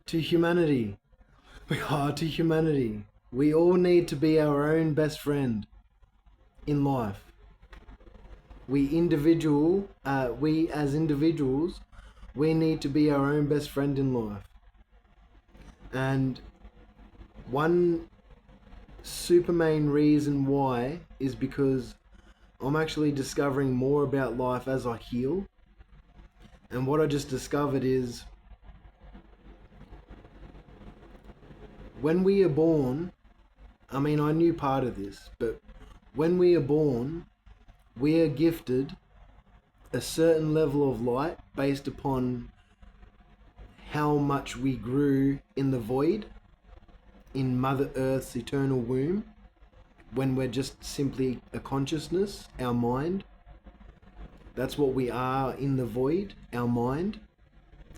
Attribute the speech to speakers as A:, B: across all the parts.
A: To humanity. We are to humanity. We all need to be our own best friend in life. We as individuals, we need to be our own best friend in life. And one super main reason why is because I'm actually discovering more about life as I heal. And what I just discovered is when we are born, I mean, I knew part of this, but when we are born, we are gifted a certain level of light based upon how much we grew in the void, in Mother Earth's eternal womb, when we're just simply a consciousness, our mind. That's what we are in the void, our mind,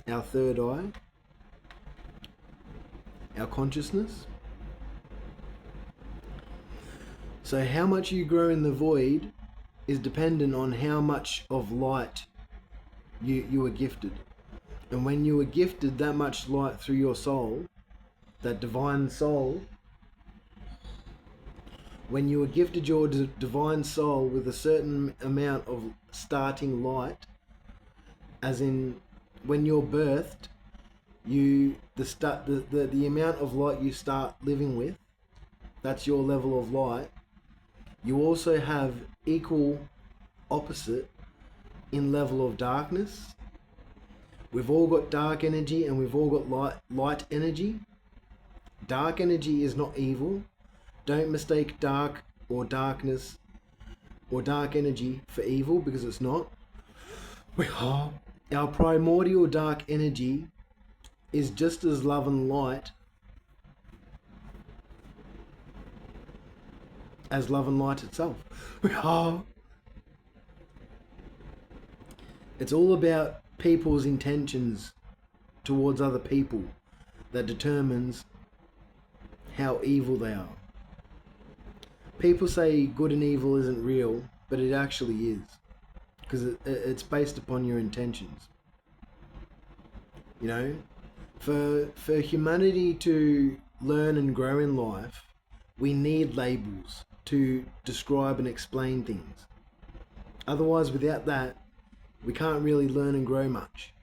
A: our third eye, our consciousness. So how much you grow in the void is dependent on how much of light you are gifted. And when you are gifted that much light through your soul, that divine soul, when you are gifted your divine soul with a certain amount of starting light, as in when you're birthed, the amount of light you start living with, that's your level of light. You also have equal opposite in level of darkness. We've all got dark energy and we've all got light energy. Dark energy is not evil. Don't mistake dark or darkness or dark energy for evil, because it's not. Our primordial dark energy is just as love and light as love and light itself. It's all about people's intentions towards other people that determines how evil they are. People say good and evil isn't real, but it actually is, because it's based upon your intentions. You know, for humanity to learn and grow in life, we need labels to describe and explain things. Otherwise, without that, we can't really learn and grow much.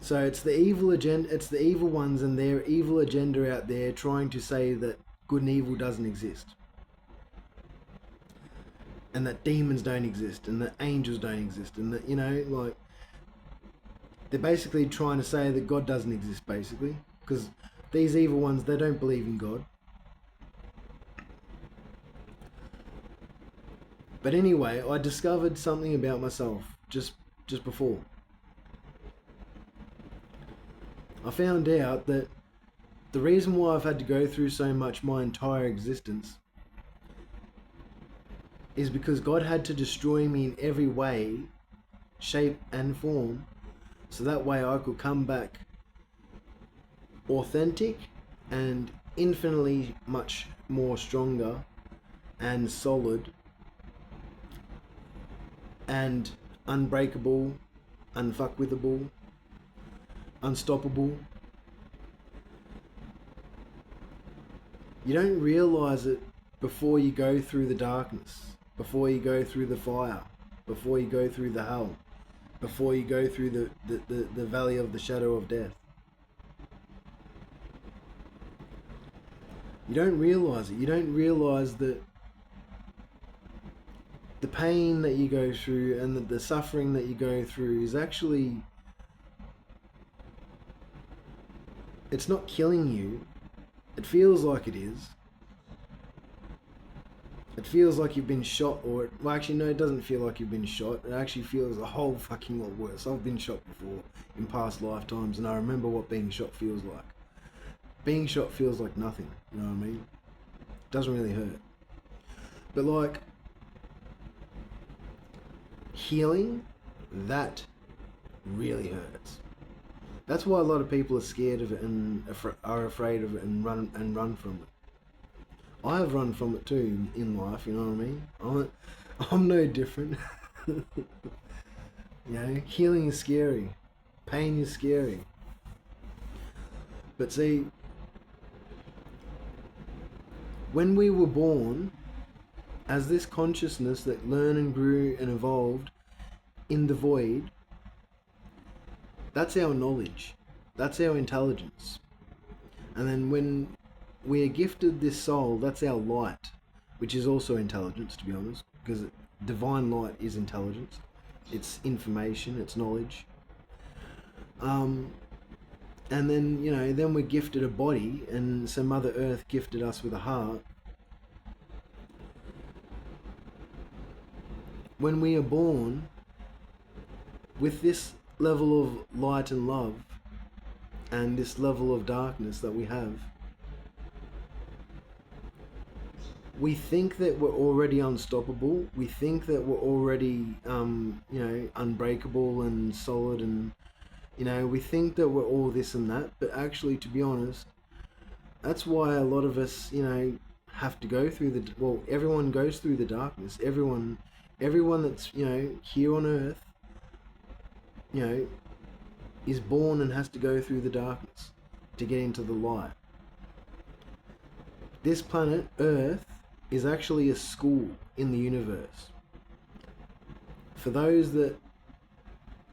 A: So it's the evil agenda, it's the evil ones and their evil agenda out there trying to say that good and evil doesn't exist, and that demons don't exist, and that angels don't exist, and that, you know, like, they're basically trying to say that God doesn't exist, basically, because these evil ones, they don't believe in God. But anyway, I discovered something about myself just before. I found out that the reason why I've had to go through so much my entire existence is because God had to destroy me in every way, shape and form, so that way I could come back authentic and infinitely much more stronger and solid and unbreakable, unfuckwithable, unstoppable. You don't realise it before you go through the darkness, before you go through the fire, before you go through the hell, before you go through the valley of the shadow of death. You don't realise it. You don't realise that the pain that you go through and the suffering that you go through is actually, it's not killing you. It feels like it is. It feels like you've been shot, or well, actually no, it doesn't feel like you've been shot. It actually feels a whole fucking lot worse. I've been shot before in past lifetimes, and I remember what being shot feels like. Being shot feels like nothing, you know what I mean? It doesn't really hurt. But like, healing, that really hurts. That's why a lot of people are scared of it and are afraid of it and run from it. I have run from it too in life, you know what I mean? I'm no different. You know, healing is scary. Pain is scary. But see, when we were born as this consciousness that learned and grew and evolved in the void, that's our knowledge, that's our intelligence. And then when we are gifted this soul, that's our light, which is also intelligence, to be honest, because divine light is intelligence. It's information, it's knowledge. And then, then we're gifted a body, and so Mother Earth gifted us with a heart. When we are born with this level of light and love and this level of darkness that we have, we think that we're already unstoppable. We think that we're already, unbreakable and solid, and we think that we're all this and that. But actually, to be honest, that's why a lot of us, have to go through everyone goes through the darkness. Everyone that's here on Earth, is born and has to go through the darkness to get into the light. This planet Earth is actually a school in the universe. For those that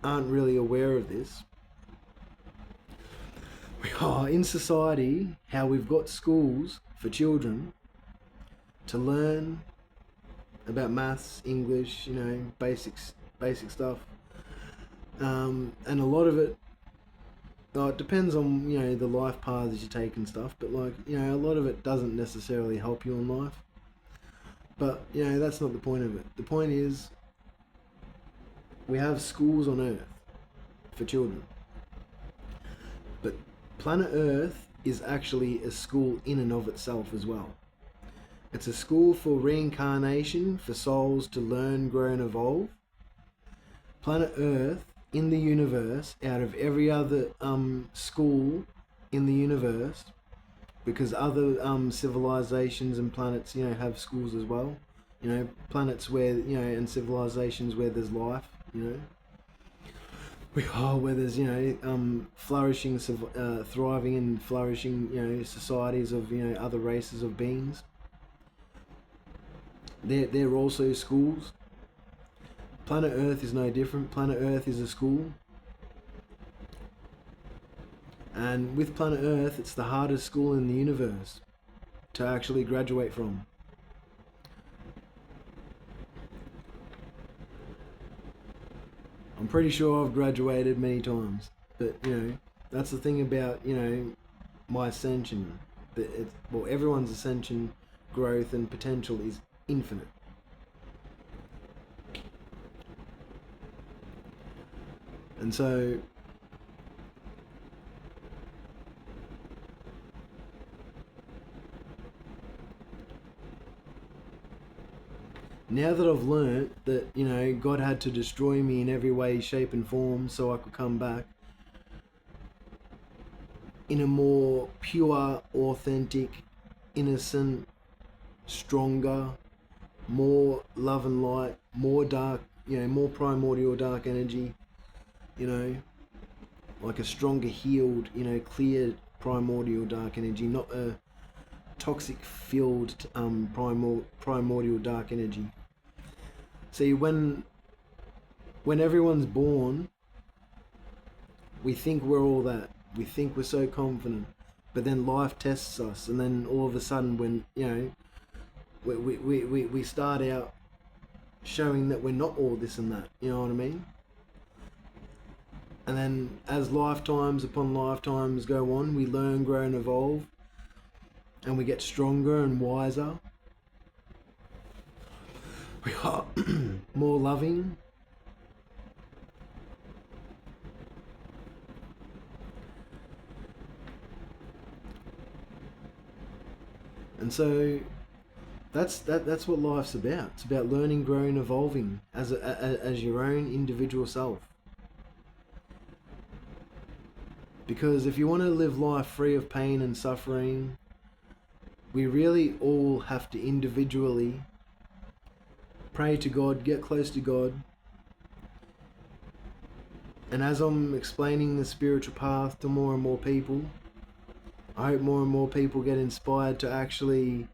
A: aren't really aware of this, we are in society, how we've got schools for children to learn about maths, English, basic stuff. And a lot of it, it depends on, the life paths you take and stuff, but a lot of it doesn't necessarily help you in life. But, that's not the point of it. The point is, we have schools on Earth for children. But planet Earth is actually a school in and of itself as well. It's a school for reincarnation, for souls to learn, grow and evolve. Planet Earth in the universe, out of every other school in the universe, because other civilizations and planets, have schools as well. Planets where, and civilizations where there's life, where there's, flourishing, thriving and flourishing, societies of, other races of beings. They're also schools. Planet Earth is no different. Planet Earth is a school. And with Planet Earth, it's the hardest school in the universe to actually graduate from. I'm pretty sure I've graduated many times. But, that's the thing about, my ascension. Everyone's ascension, growth and potential is infinite. And so now that I've learnt that, God had to destroy me in every way, shape and form so I could come back in a more pure, authentic, innocent, stronger, more love and light, more dark, more primordial dark energy, like a stronger, healed, clear primordial dark energy, not a toxic filled primordial dark energy. See, when everyone's born, we think we're all that. We think we're so confident, but then life tests us, and then all of a sudden, when we start out showing that we're not all this and that. You know what I mean? And then as lifetimes upon lifetimes go on, we learn, grow and evolve, and we get stronger and wiser. We are more loving. And so that's what life's about. It's about learning, growing, evolving as your own individual self. Because if you want to live life free of pain and suffering, we really all have to individually pray to God, get close to God. And as I'm explaining the spiritual path to more and more people, I hope more and more people get inspired to actually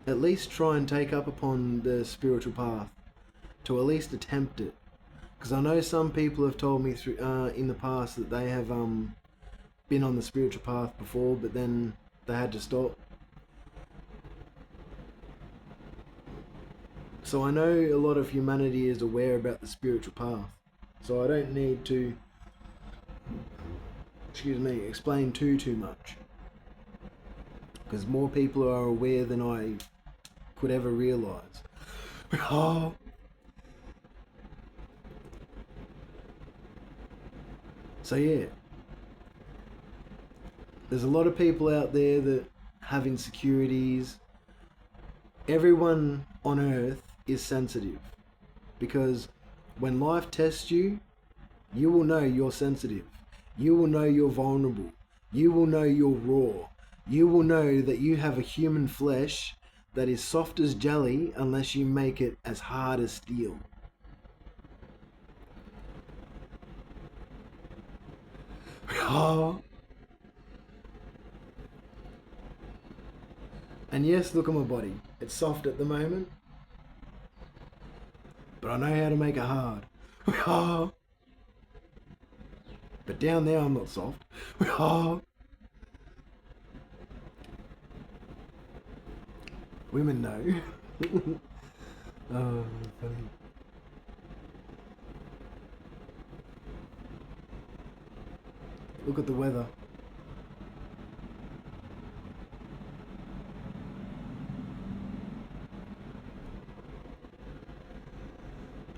A: at least try and take up upon the spiritual path, to at least attempt it. Because I know some people have told me through in the past that they have been on the spiritual path before, but then they had to stop. So I know a lot of humanity is aware about the spiritual path. So I don't need to, explain too much. Because more people are aware than I could ever realise. Oh. So yeah, there's a lot of people out there that have insecurities. Everyone on earth is sensitive, because when life tests you, you will know you're sensitive. You will know you're vulnerable. You will know you're raw. You will know that you have a human flesh that is soft as jelly unless you make it as hard as steel. Oh. And yes, look at my body. It's soft at the moment, but I know how to make it hard. Oh. But down there I'm not soft. Oh. Women know. Oh, funny. Look at the weather.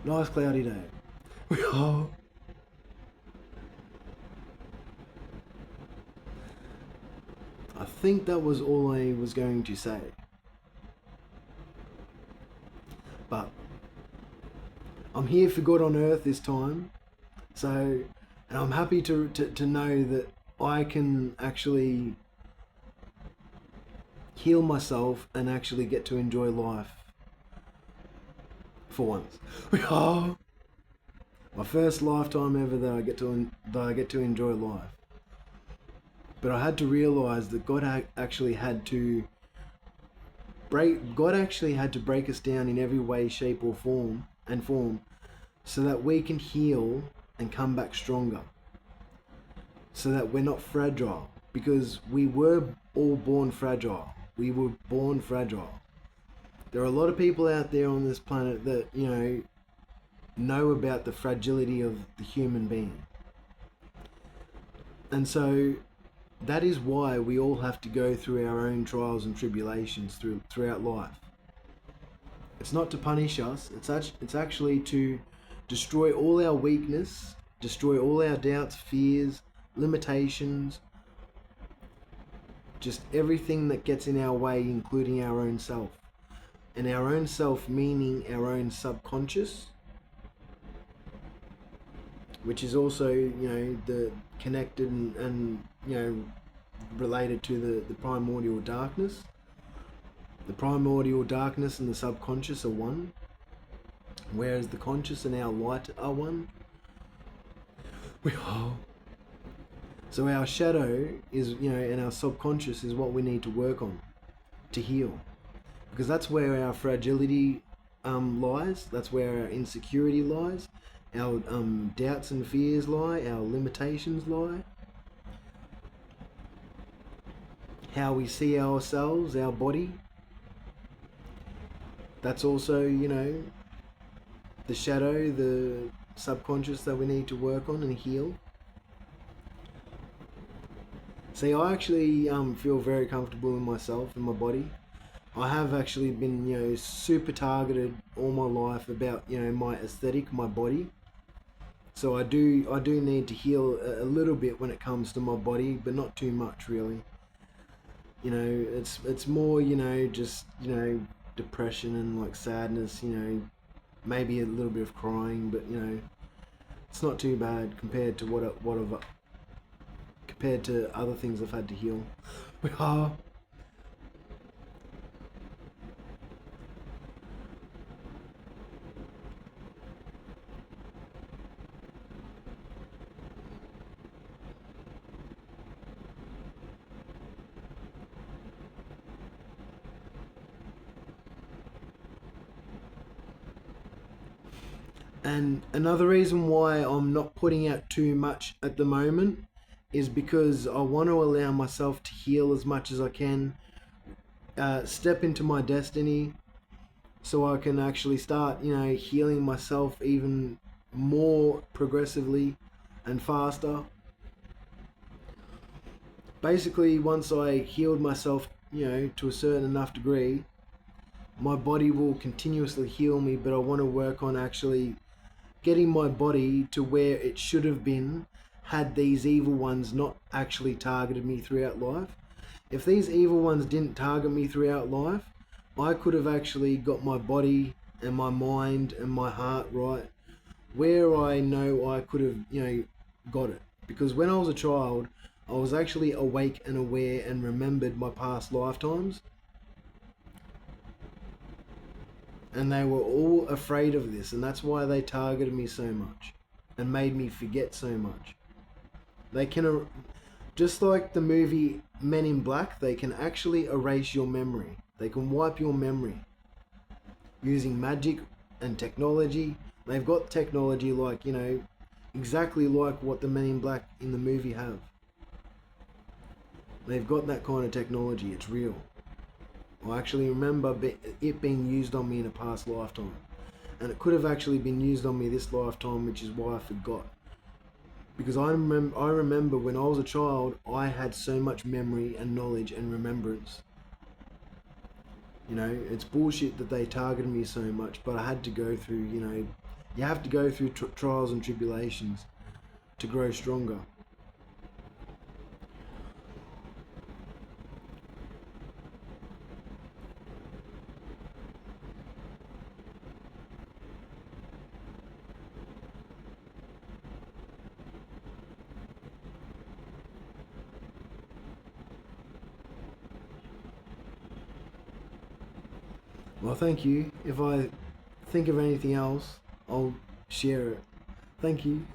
A: Nice cloudy day. Oh. I think that was all I was going to say. But I'm here for God on earth this time. So, and I'm happy to know that I can actually heal myself and actually get to enjoy life for once. Oh, my first lifetime ever that I get to enjoy life. But I had to realize that God actually had to break us down in every way, shape, or form, so that we can heal and come back stronger. So that we're not fragile, because we were all born fragile. We were born fragile. There are a lot of people out there on this planet that, know about the fragility of the human being. And so that is why we all have to go through our own trials and tribulations throughout life. It's not to punish us. It's actually to destroy all our weakness, destroy all our doubts, fears, limitations, just everything that gets in our way, including our own self. And our own self meaning our own subconscious, which is also, the connected and related to the primordial darkness. The primordial darkness and the subconscious are one, whereas the conscious and our light are one. So our shadow is, and our subconscious is what we need to work on to heal, because that's where our fragility lies. That's where our insecurity lies. Our doubts and fears lie. Our limitations lie. How we see ourselves, our body. That's also, the shadow, the subconscious that we need to work on and heal. See, I actually feel very comfortable in myself and my body. I have actually been, super targeted all my life about, my aesthetic, my body. So I do need to heal a little bit when it comes to my body, but not too much really. It's more, just, depression and like sadness, maybe a little bit of crying, but it's not too bad compared to compared to other things I've had to heal. And another reason why I'm not putting out too much at the moment is because I want to allow myself to heal as much as I can, step into my destiny, so I can actually start, healing myself even more progressively and faster. Basically, once I healed myself, to a certain enough degree, my body will continuously heal me, but I want to work on actually getting my body to where it should have been had these evil ones not actually targeted me throughout life. If these evil ones didn't target me throughout life, I could have actually got my body and my mind and my heart right where I know I could have, got it. Because when I was a child, I was actually awake and aware and remembered my past lifetimes. And they were all afraid of this, and that's why they targeted me so much and made me forget so much. They can, just like the movie Men in Black, they can actually erase your memory. They can wipe your memory using magic and technology. They've got technology like, exactly like what the Men in Black in the movie have. They've got that kind of technology. It's real. I actually remember it being used on me in a past lifetime. And it could have actually been used on me this lifetime, which is why I forgot. Because I remember when I was a child, I had so much memory and knowledge and remembrance. It's bullshit that they targeted me so much, but I had to go through, you have to go through trials and tribulations to grow stronger. Well, thank you. If I think of anything else, I'll share it. Thank you.